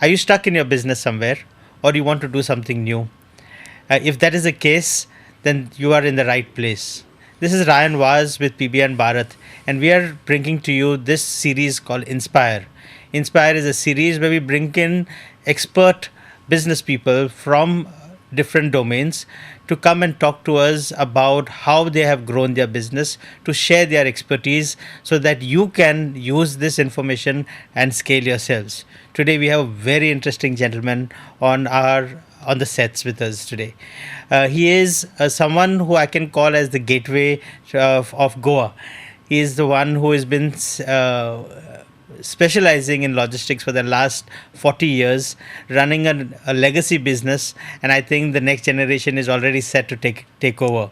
Are you stuck in your business somewhere, or you want to do something new? If that is the case, then you are in the right place. This is Ryan Vaz with PBN Bharat, and we are bringing to you this series called Inspire. Inspire is a series where we bring in expert business people from different domains to come and talk to us about how they have grown their business, to share their expertise so that you can use this information and scale yourselves. Today we have a very interesting gentleman on the sets with us today. He is someone who I can call as the gateway of Goa. He is the one who has been specializing in logistics for the last 40 years, running a legacy business, and I think the next generation is already set to take over.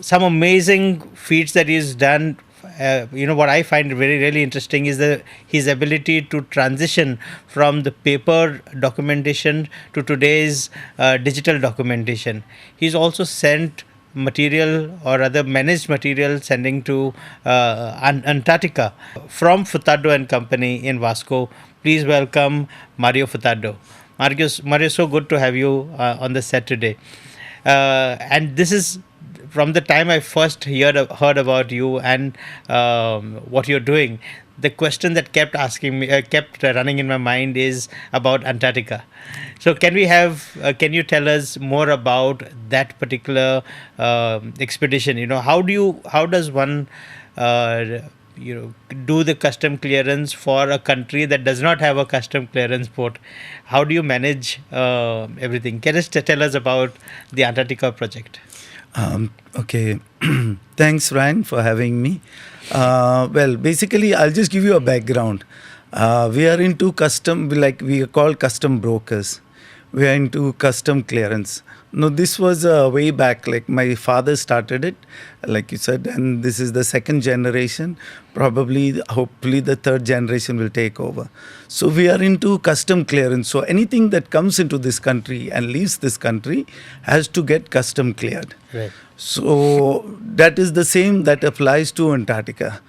Some amazing feats that he's done. What I find very really interesting is his ability to transition from the paper documentation to today's digital documentation. He's also sent material or rather managed material sending to Antarctica from Furtado and Company in Vasco. Please welcome Mario Furtado. Mario, so good to have you on the set today. And this is from the time I first heard about you and what you're doing. The question that kept running in my mind is about Antarctica. So can you tell us more about that particular expedition? How does one do the custom clearance for a country that does not have a custom clearance port? How do you manage everything? Can you tell us about the Antarctica project? Okay. Thanks, Ryan, for having me. Well, basically, I'll just give you a background. We are into we are called custom brokers. We are into custom clearance. No, this was way back, like my father started it, like you said, and this is the second generation. Probably, hopefully the third generation will take over. So we are into custom clearance. So anything that comes into this country and leaves this country has to get custom cleared. Right. So that is the same that applies to Antarctica.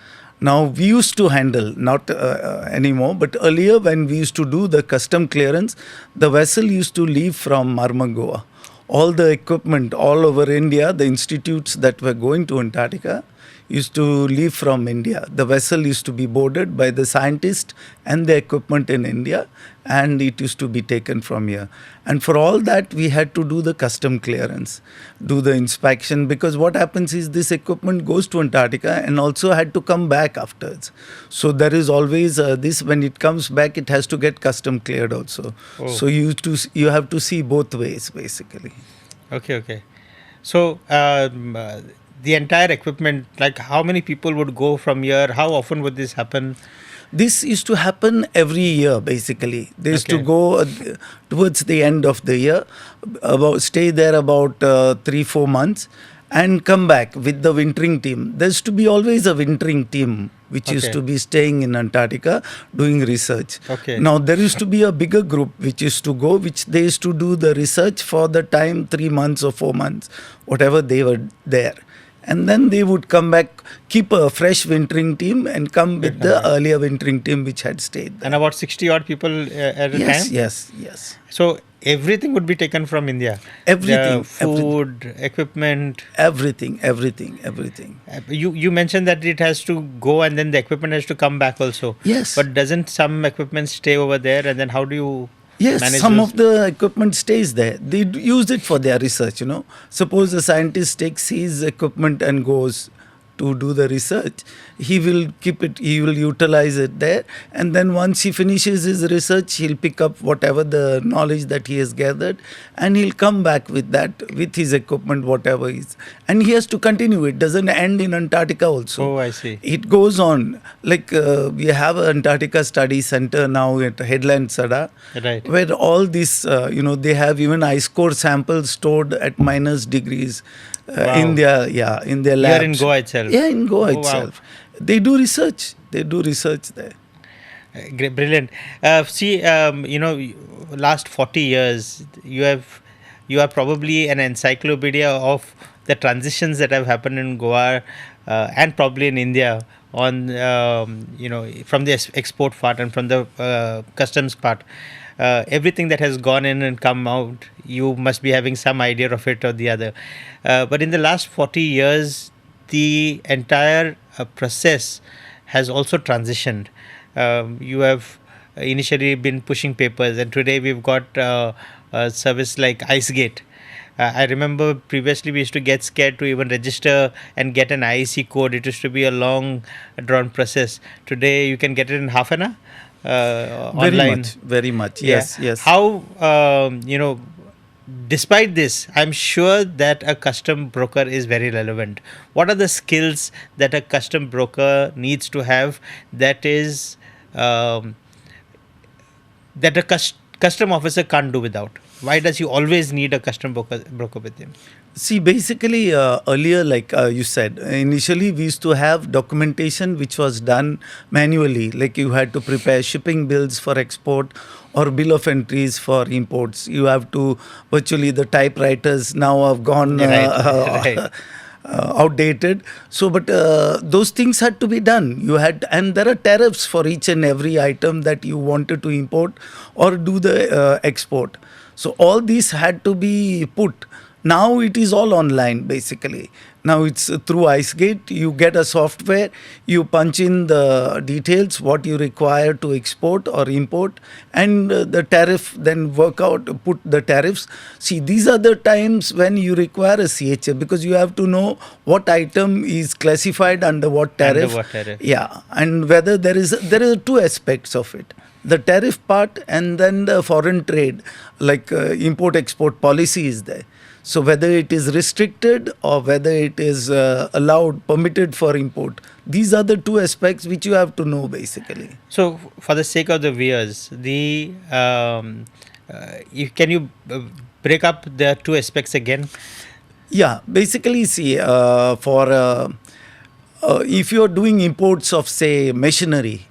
Now, we used to handle, not anymore, but earlier when we used to do the custom clearance, the vessel used to leave from Marmagoa. All the equipment all over India, the institutes that were going to Antarctica, used to leave from India. The vessel used to be boarded by the scientists and the equipment in India, and it used to be taken from here. And for all that, we had to do the custom clearance, do the inspection, because what happens is this equipment goes to Antarctica and also had to come back afterwards. So there is always this, when it comes back, it has to get custom cleared also. Oh. So you have to see both ways, basically. Okay. So the entire equipment, like how many people would go from here? How often would this happen? This used to happen every year, basically. They used to Okay. go towards the end of the year, stay there about 3-4 months, and come back with the wintering team. There used to be always a wintering team which used Okay. to be staying in Antarctica doing research. Okay. Now, there used to be a bigger group which used to go, which they used to do the research for the time 3 months or 4 months, whatever they were there. And then they would come back, keep a fresh wintering team and come with the earlier wintering team which had stayed there. And about 60 odd people at a time? Yes. So everything would be taken from India? Everything. The food, equipment? Everything. You mentioned that it has to go and then the equipment has to come back also. Yes. But doesn't some equipment stay over there, and then how do you Yes, some of the equipment stays there. They use it for their research, Suppose a scientist takes his equipment and goes to do the research, he will keep it, he will utilize it there. And then once he finishes his research, he'll pick up whatever the knowledge that he has gathered and he'll come back with that, with his equipment, whatever is. And he has to continue. It doesn't end in Antarctica also. Oh, I see. It goes on. Like we have an Antarctica Study Center now at Headland Sada, Right. where all this, they have even ice core samples stored at -degrees Wow. in their labs. Here in Goa itself? Yeah, in Goa Oh, wow. itself. They do research. there. Great, brilliant. Last 40 years, you are probably an encyclopedia of the transitions that have happened in Goa and probably in India on from the export part and from the customs part. Everything that has gone in and come out, you must be having some idea of it or the other. But in the last 40 years, the entire process has also transitioned. You have initially been pushing papers, and today we've got a service like ICEGATE. I remember previously we used to get scared to even register and get an IEC code. It used to be a long drawn process. Today you can get it in half an hour Very online. much, very much. Yeah. Yes, yes. How, despite this, I'm sure that a custom broker is very relevant. What are the skills that a custom broker needs to have that is that a custom officer can't do without? Why does he always need a custom broker with him? See, basically, earlier, like you said, initially we used to have documentation which was done manually. Like you had to prepare shipping bills for export or bill of entries for imports. You have to, virtually the typewriters now have gone Right. outdated. So, but those things had to be done. You had, and there are tariffs for each and every item that you wanted to import or do the export. So all these had to be put. Now it is all online basically. Now it's through IceGate. You get a software, you punch in the details, what you require to export or import, and the tariff, then work out, put the tariffs. See, these are the times when you require a CHF because you have to know what item is classified under what tariff. Under what tariff? Yeah, and whether there are two aspects of it. The tariff part and then the foreign trade, like import-export policy is there. So whether it is restricted or whether it is allowed, permitted for import, these are the two aspects which you have to know basically. So, for the sake of the viewers, can you break up the two aspects again? Yeah, basically see, if you are doing imports of say machinery,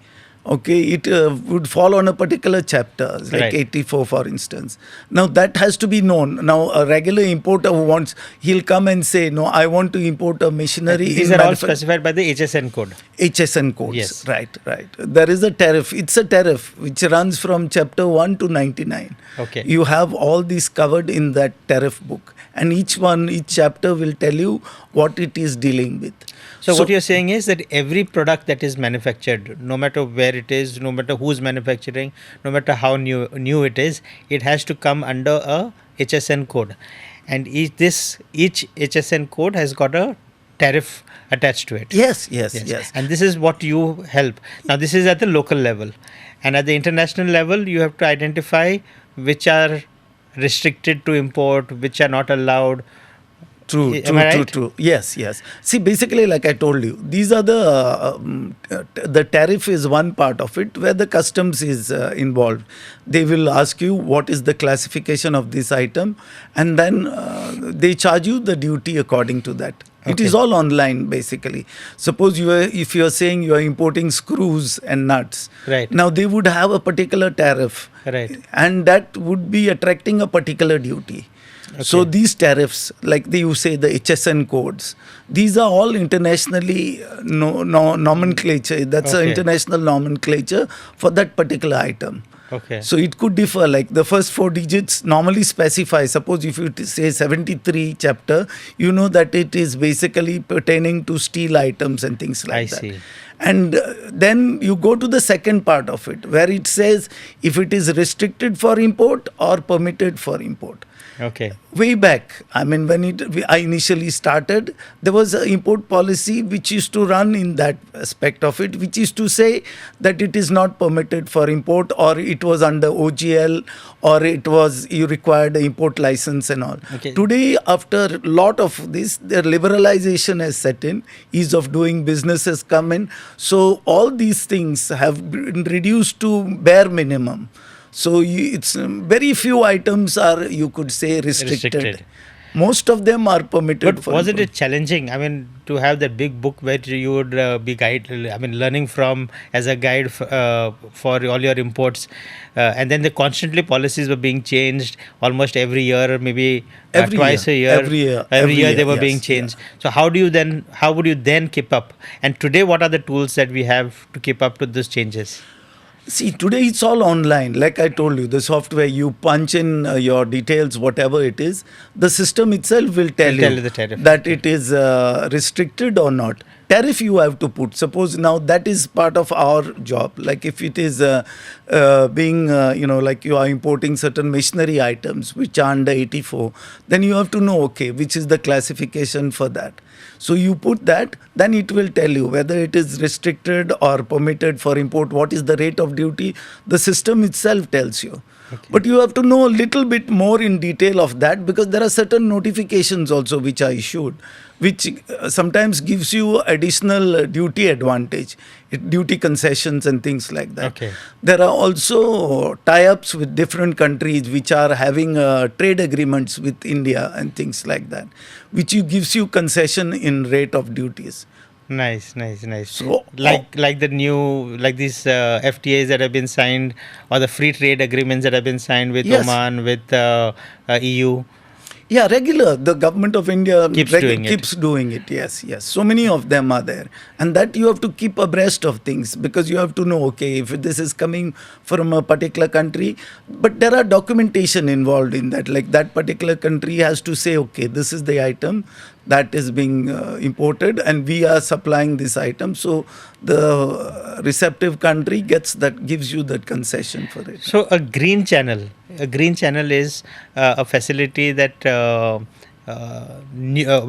okay, it would fall on a particular chapter, like Right. 84 for instance. Now that has to be known. Now a regular importer who wants, he'll come and say, no, I want to import a machinery. These are all specified by the HSN code. HSN codes. Yes. Right, right. There is a tariff. It's a tariff which runs from chapter 1 to 99. Okay. You have all these covered in that tariff book. And each chapter will tell you what it is dealing with. So what you're saying is that every product that is manufactured, no matter where it is, no matter who's manufacturing, no matter how new it is, it has to come under a HSN code. And each HSN code has got a tariff attached to it. Yes. And this is what you help. Now this is at the local level. And at the international level, you have to identify which are restricted to import, which are not allowed. True. Yes. See, basically, like I told you, these are the tariff is one part of it where the customs is involved. They will ask you what is the classification of this item, and then they charge you the duty according to that. It is all online basically. Suppose if you are saying you are importing screws and nuts, Right. Now they would have a particular tariff, Right. and that would be attracting a particular duty. So these tariffs, like you say, the HSN codes, these are all internationally nomenclature. That's an international nomenclature for that particular item. Okay. So it could differ. Like the first 4 digits normally specify. Suppose if you say 73 chapter, you know that it is basically pertaining to steel items and things like that. I see. And then you go to the second part of it, where it says if it is restricted for import or permitted for import. Okay. Way back, I mean, when I initially started, there was an import policy which used to run in that aspect of it, which is to say that it is not permitted for import, or it was under OGL, or you required an import license and all. Okay. Today, after a lot of this, the liberalization has set in, ease of doing business has come in. So all these things have been reduced to bare minimum. So it's very few items are, you could say, restricted. Most of them are permitted. But for wasn't import. it challenging? I mean, to have that big book where you would be guide, I mean, learning from as a guide for all your imports, and then the constantly policies were being changed almost every year, maybe Every twice year, a year. every year, Every every year they year. were being Yes, yeah. changed. So how would you then keep up? And today, what are the tools that we have to keep up to those changes? See, today it's all online. Like I told you, the software, you punch in your details, whatever it is, the system itself will tell Will tell you you the tariff. that Okay. it is restricted or not. Tariff you have to put. Suppose now that is part of our job. Like if it is like you are importing certain machinery items which are under 84, then you have to know, okay, which is the classification for that. So you put that, then it will tell you whether it is restricted or permitted for import, what is the rate of duty. The system itself tells you. Okay. But you have to know a little bit more in detail of that, because there are certain notifications also which are issued, which sometimes gives you additional duty advantage, duty concessions and things like that. Okay. There are also tie-ups with different countries which are having trade agreements with India and things like that, which gives you concession in rate of duties. Nice, nice, nice. So, Like the new these FTAs that have been signed, or the free trade agreements that have been signed with yes. Oman, with EU. Yeah, regular. The government of India Doing it. keeps doing it. Yes, yes. So many of them are there. And that you have to keep abreast of things, because you have to know, okay, if this is coming from a particular country, but there are documentation involved in that. Like that particular country has to say, okay, this is the item that is being imported and we are supplying this item. So the receptive country gives you that concession for it. So a green channel is a facility that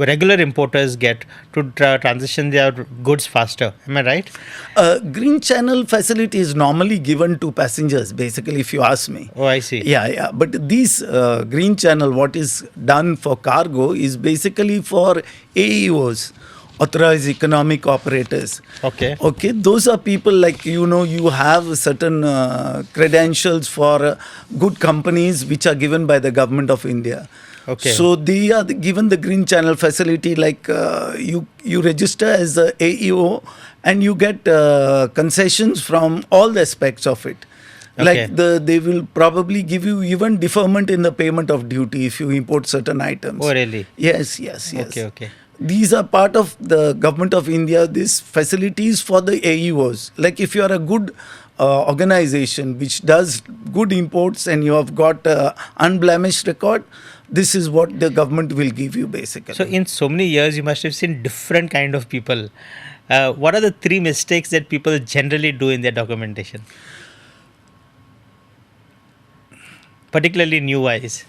regular importers get to transition their goods faster. Am I right? Green channel facility is normally given to passengers, basically, if you ask me. Oh, I see. Yeah, yeah. But these green channel, what is done for cargo, is basically for AEOs, authorized economic operators. Okay. Okay, those are people like, you have certain credentials for good companies which are given by the government of India. Okay. So they are given the green channel facility, like you register as a AEO and you get concessions from all the aspects of it. Okay. Like they will probably give you even deferment in the payment of duty if you import certain items. Oh, really? Yes, yes, yes. Okay, okay. These are part of the government of India, these facilities for the AEOs. Like if you are a good organization which does good imports and you have got unblemished record, this is what the government will give you basically. So in so many years, you must have seen different kind of people. What are the 3 mistakes that people generally do in their documentation? Particularly new wise.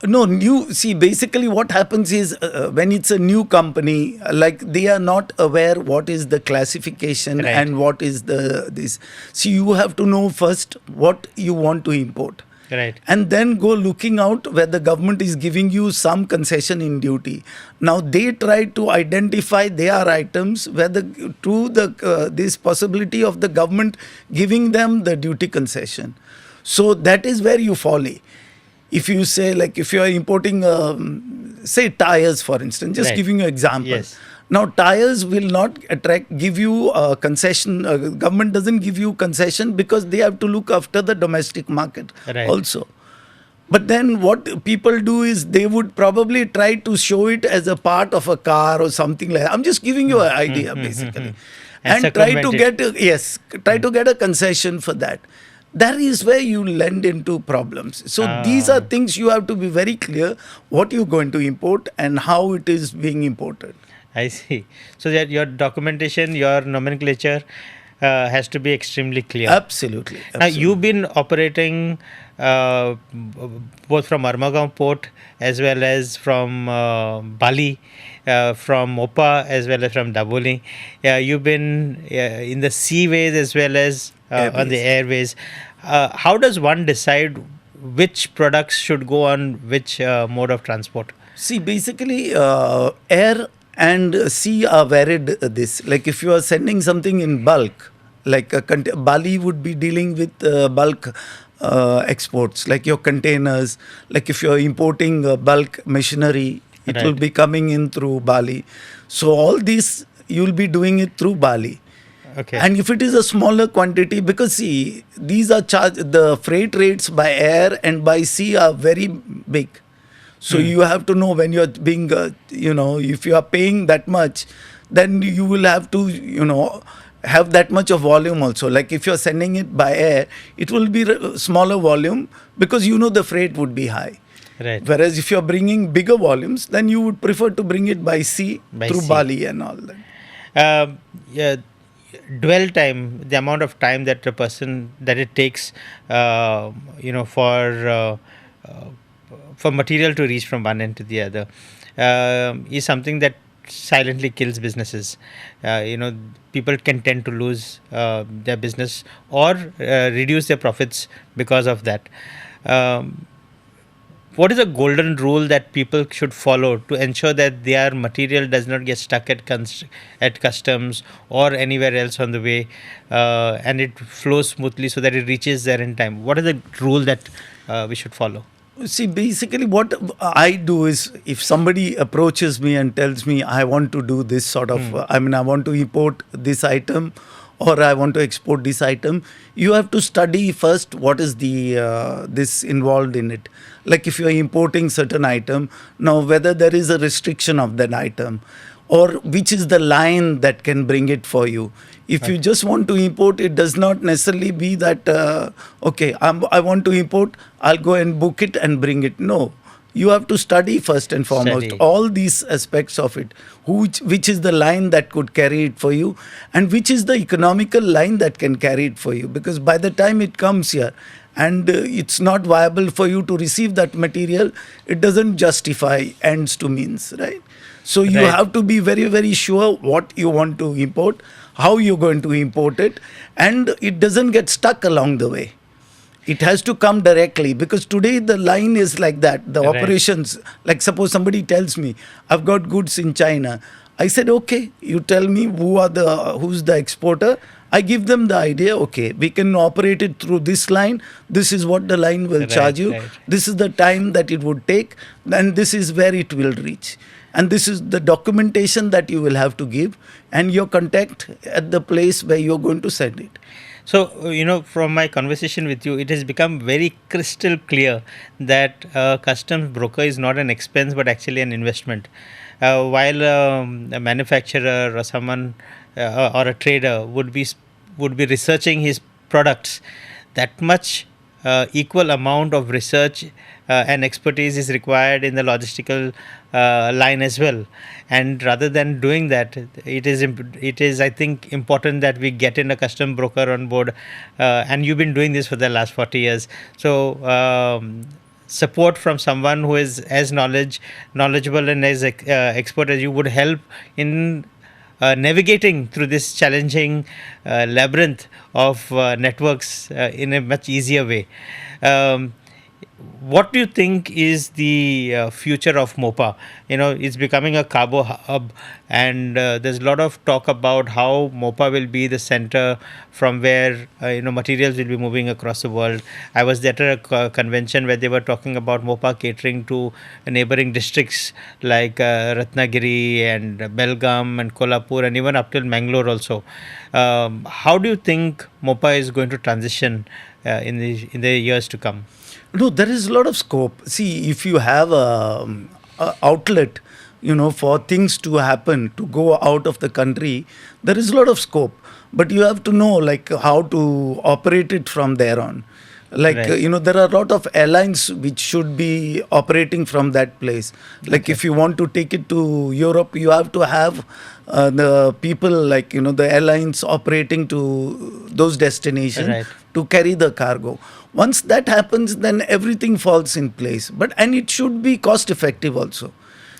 No, see, basically what happens is when it's a new company, like they are not aware what is the classification Right. and what is this. So you have to know first what you want to import. Right. And then go looking out where the government is giving you some concession in duty. Now they try to identify their items where this possibility of the government giving them the duty concession. So that is where you folly. If you say, like, if you are importing, say, tires, for instance, just Right. giving you an example. Yes. Now, tires will not give you a concession. Government doesn't give you concession because they have to look after the domestic market Right. also. But then what people do is they would probably try to show it as a part of a car or something like that. I'm just giving you an idea, basically. And And try to circumvent try to get a concession for that. That is where you lend into problems. So these are things you have to be very clear what you're going to import and how it is being imported. I see. So that your documentation, your nomenclature has to be extremely clear. Absolutely. Now, you've been operating both from Armagaon port as well as from Bali, from Mopa as well as from Daboli. You've been in the seaways as well as on the airways. How does one decide which products should go on which mode of transport? See, basically, air and sea are varied. Like if you are sending something in bulk, like Bali would be dealing with bulk exports, like your containers. Like if you are importing bulk machinery, It will Right. be coming in through Bali. So all these you will be doing it through Bali. Okay. And if it is a smaller quantity, because see, these are the freight rates by air and by sea are very big. So Hmm. you have to know when you are being, if you are paying that much, then you will have to, have that much of volume also. Like if you are sending it by air, it will be smaller volume because the freight would be high. Right. Whereas if you are bringing bigger volumes, then you would prefer to bring it by sea By through sea. Bali and all that. Yeah, dwell time, the amount of time that a person that it takes, uh, for material to reach from one end to the other, is something that silently kills businesses. People can tend to lose their business or reduce their profits because of that. Um, what is a golden rule that people should follow to ensure that their material does not get stuck at customs or anywhere else on the way, and it flows smoothly so that it reaches there in time? What is the rule that we should follow? See, basically, what I do is if somebody approaches me and tells me I want to do this sort of, Hmm. I want to import this item or I want to export this item, you have to study first what is the this involved in it. Like if you are importing certain item, now whether there is a restriction of that item or which is the line that can bring it for you. If you Okay. just want to import, it does not necessarily be that, okay, I want to import, I'll go and book it and bring it. No, you have to study first and foremost Study. all these aspects of it. Which is the line that could carry it for you, and which is the economical line that can carry it for you. Because by the time it comes here, and it's not viable for you to receive that material, it doesn't justify ends to means, right? So you Right. have to be very, very sure what you want to import, how you're going to import it, and it doesn't get stuck along the way. It has to come directly because today the line is like that. The Right. operations, like suppose somebody tells me, I've got goods in China. I said, okay, you tell me who's the exporter. I give them the idea, okay, we can operate it through this line. This is what the line will charge Right. you. Right. This is the time that it would take, and this is where it will reach. And this is the documentation that you will have to give and your contact at the place where you're going to send it. So, from my conversation with you, it has become very crystal clear that a customs broker is not an expense but actually an investment. While a manufacturer or someone or a trader would be researching his products, that much equal amount of research and expertise is required in the logistical line as well. And rather than doing that, it is I think important that we get in a custom broker on board, and you've been doing this for the last 40 years. So support from someone who is as knowledgeable and as expert as you would help in navigating through this challenging labyrinth of networks in a much easier way. Um, what do you think is the future of MOPA? It's becoming a cargo hub, and there's a lot of talk about how MOPA will be the center from where materials will be moving across the world. I was there at a convention where they were talking about MOPA catering to neighboring districts like Ratnagiri and Belgaum and Kolhapur and even up till Mangalore also. How do you think MOPA is going to transition in the years to come? No, there is a lot of scope. See, if you have a outlet, for things to happen, to go out of the country, there is a lot of scope. But you have to know, like, how to operate it from there on. Like, Right. there are a lot of airlines which should be operating from that place. Like, Okay. if you want to take it to Europe, you have to have the people, like, the airlines operating to those destinations Right. to carry the cargo. Once that happens, then everything falls in place. And it should be cost effective also.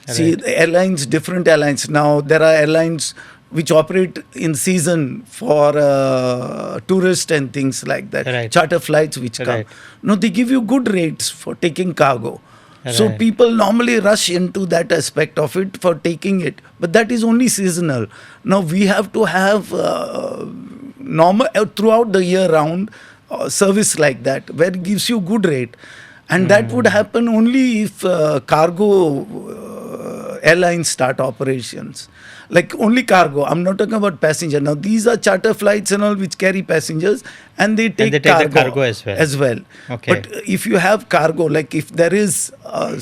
See, Right. the airlines, different airlines. Now, there are airlines which operate in season for tourists and things like that. Right. Charter flights which come. Right. No, they give you good rates for taking cargo. So Right. people normally rush into that aspect of it for taking it, but that is only seasonal. Now we have to have normal throughout the year round service like that where it gives you good rate, and that would happen only if cargo airlines start operations. Like only cargo. I'm not talking about passenger. Now these are charter flights and all which carry passengers, and they take, they take the cargo as well. Okay. But if you have cargo, like if there is a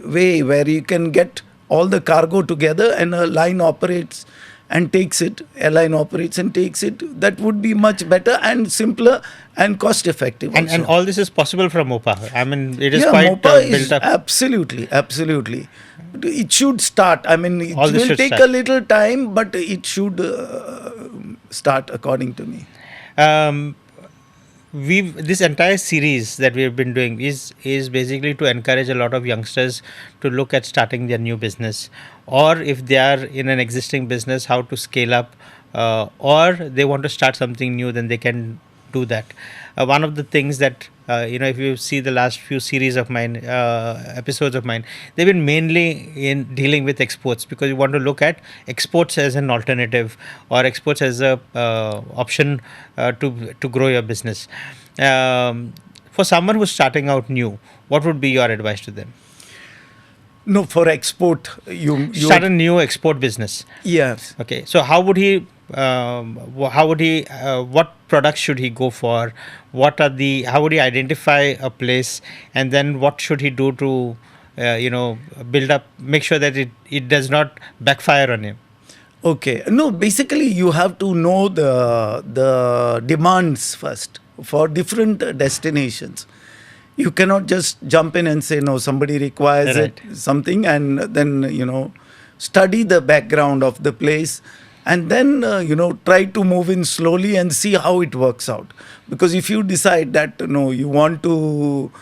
way where you can get all the cargo together and a line operates and takes it, airline operates and takes it, that would be much better and simpler and cost effective. And all this is possible from MOPA. I mean, it is yeah, quite MOPA built is up. Absolutely. It should start. I mean, it All this will should take start. a little time, but it should start according to me. This entire series that we've been doing is basically to encourage a lot of youngsters to look at starting their new business, or if they are in an existing business, how to scale up, or they want to start something new, then they can do that. One of the things that if you see the last few series of mine, episodes of mine, they've been mainly in dealing with exports, because you want to look at exports as an alternative, or exports as a option to grow your business. For someone who's starting out new, what would be your advice to them? No, for export, you Start a new export business. yes. Okay, so how would he? What products should he go for? How would he identify a place, and then what should he do to, build up, make sure that it does not backfire on him? Okay. No, basically you have to know the demands first for different destinations. You cannot just jump in and say no, somebody requires Right. something, and then study the background of the place, and then try to move in slowly and see how it works out. Because if you decide that no, you want to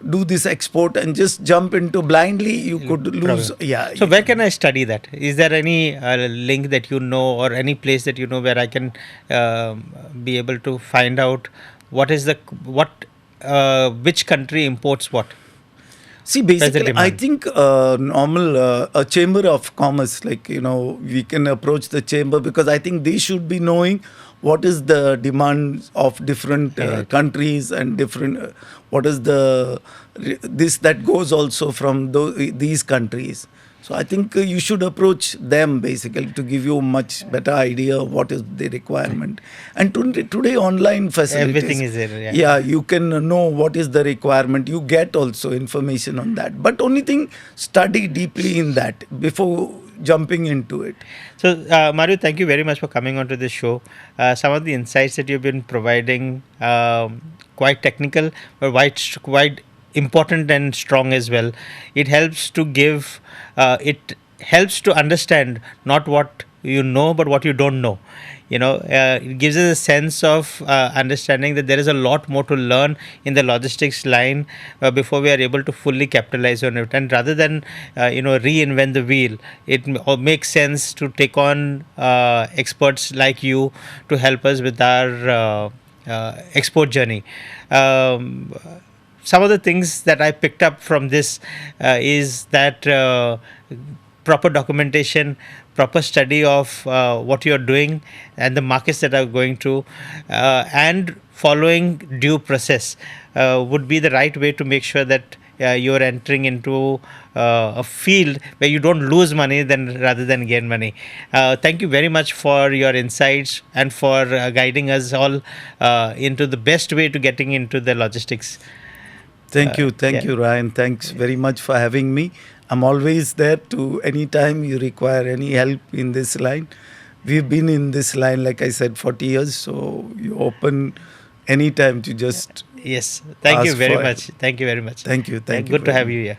do this export and just jump into blindly, you could lose. Problem. Yeah. So where can I study that? Is there any link that you know, or any place that you know where I can be able to find out which country imports what? See, Where's the basically, I demand? think normal a chamber of commerce, like we can approach the chamber, because I think they should be knowing what is the demand of different Right. countries, and different what is this that goes also from these countries. So I think you should approach them basically to give you much better idea of what is the requirement. And today online facilities, Everything is there. Yeah. yeah, you can know what is the requirement. You get also information on that. But only thing, study deeply in that before jumping into it. So, Mario, thank you very much for coming onto this show. Some of the insights that you've been providing, quite technical, but quite important and strong as well. It helps to give, it helps to understand not what you know, but what you don't know. It gives us a sense of understanding that there is a lot more to learn in the logistics line before we are able to fully capitalize on it. And rather than reinvent the wheel, it makes sense to take on experts like you to help us with our export journey. Some of the things that I picked up from this is that proper documentation, proper study of what you're doing and the markets that are going to, and following due process would be the right way to make sure that you're entering into a field where you don't lose money rather than gain money. Thank you very much for your insights and for guiding us all into the best way to getting into the logistics. Thank you, yeah. you, Ryan. Thanks very much for having me. I'm always there to anytime you require any help in this line. We've been in this line, like I said, 40 years. So you open anytime to just Yes. Thank you ask very for much. Thank you very much. Thank you. Good to very have much. you here.